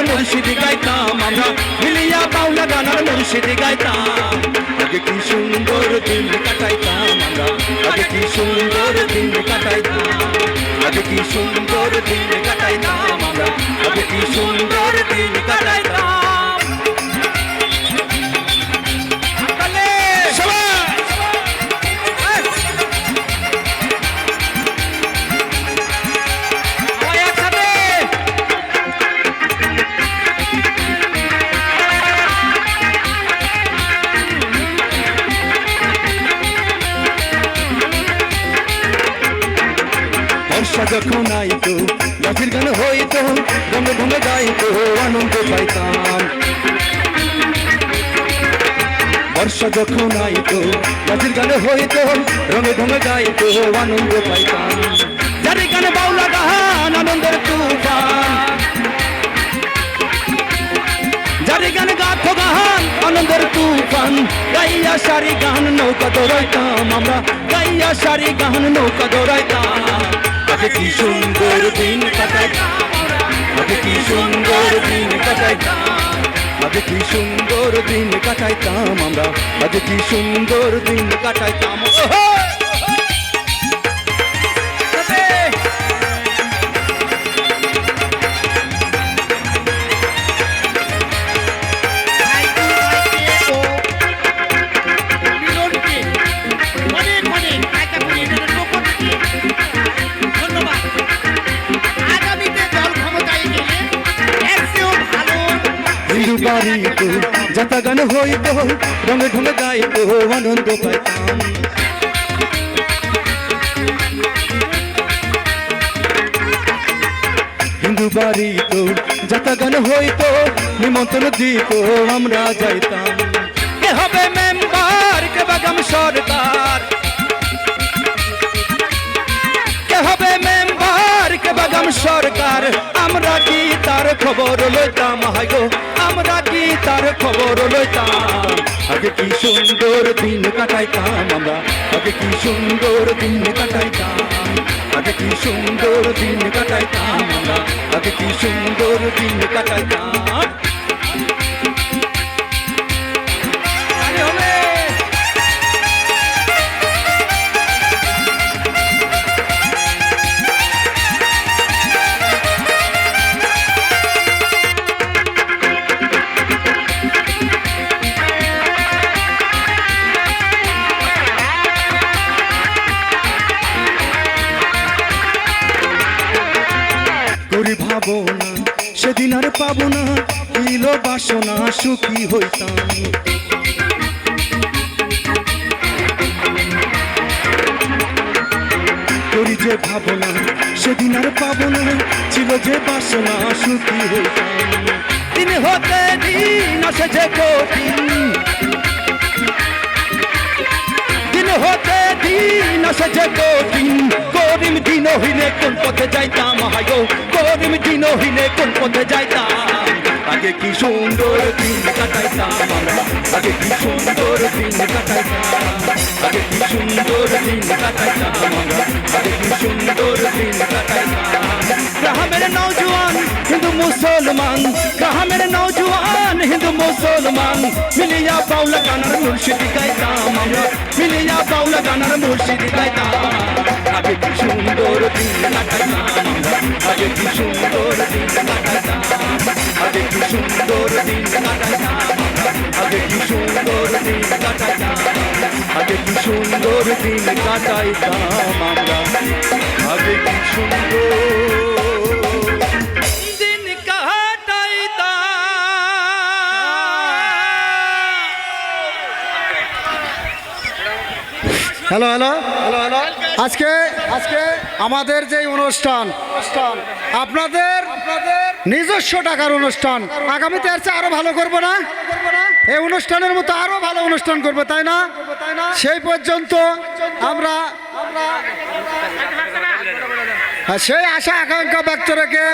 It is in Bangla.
গানার মুর্শিদি গাইতাম আমরা, মিলিয়া বাউলা গানার মুর্শিদি গাইতাম। আগে কি সুন্দর দিন কাটাইতাম আমরা, আগে কি সুন্দর দিন কাটাইতাম, আগে কি সুন্দর দিন কাটাইতাম আমরা, আগে কি সুন্দর দিন কাটাইতাম। বর্ষা যখন আইতো গাছের গান হইতো, রঙে রঙে গাইতো আনন্দ পাইতাম। বর্ষা যখন আইতো গাছের গান হইতো, রঙে রঙে গাইতো আনন্দ পাইতাম। যারে গানে বাউলা গান আনন্দের তুফান, যারে গানে গাথো গান আনন্দের তুফান। গাইয়া সারি গান নৌকা দৌড়াইতাম আমরা, গাইয়া সারি গান নৌকা দৌড়াইতাম। আগে কি সুন্দর দিন কাটাইতাম, আগে কি সুন্দর দিন কাটাইতাম, আগে কি সুন্দর দিন কাটাইতাম আমরা, আগে কি সুন্দর দিন কাটাইতাম। বাড়িতে যাতা গান হইতো, রঙে ঢঙে গাইতো আনন্দ পাইতাম। হিন্দু বাড়িতে যাতা গান হইতো, নিমন্ত্রণ দিত আমরা যাইতাম। কে হবে মেম্বার, কে বাগাম সরকার, কে হবে মেম্বার, কে বাগাম সরকার। আমরা কি তার খবর লইতাম হাইগো, আমরা কি তার খবর লইতাম। আগে কি সুন্দর দিন কাটাইতাম আমরা, আগে কি সুন্দর দিন কাটাইতাম, আগে কি সুন্দর দিন কাটাইতাম আমরা, আগে কি সুন্দর দিন কাটাইতাম। করি ভাবো না সেদিন আর পাবো না, দিল বাসনা সুখী হইতাম। করি যে ভাবো না সেদিন আর পাবো না, ছিল যে বাসনা সুখী হইতাম। দিন হতে দিন আসে যে কঠিন, দিন হতে দিন আসে যে কঠিন। করিম দিন হইলে কোন পথে যাইতাম হাইগো, করিম দিন হইলে কোন পথে যাইতাম। আগে কি সুন্দর দিন কাটাইতাম আমরা, আগে কি সুন্দর দিন কাটাইতাম, আগে কি সুন্দর দিন কাটাইতাম আমরা, আগে কি সুন্দর দিন কাটাইতাম। গ্রামের নওজোয়ান হিন্দু মুসলমান, গ্রামের নওজোয়ান হিন্দু মুসলমান। মিলিয়া বাউলা গানার মুর্শিদি গাইতাম আমরা, মিলিয়া বাউলা গানার মুর্শিদি গাইতাম। আগে কি সুন্দর দিন কাটাইতাম আমরা, আগে কি সুন্দর দিন কাটাইতাম, আগে কি সুন্দর দিন কাটাইতাম আমরা, আগে কি সুন্দর দিন কাটাইতাম, আগে কি সুন্দর দিন কাটাইতাম আমরা, আগে কি সুন্দর দিন কাটাইতাম। হ্যালো হ্যালো হ্যালো হ্যালো আজকে আজকে আমাদের যে অনুষ্ঠান আপনাদের নিজস্ব টাকার অনুষ্ঠান, আগামীতে এর চেয়ে আরো ভালো করবো না, এই অনুষ্ঠানের মতো আরো ভালো অনুষ্ঠান করবো, তাই না? সেই পর্যন্ত আমরা সেই আশা আকাঙ্ক্ষা ব্যক্ত রেখে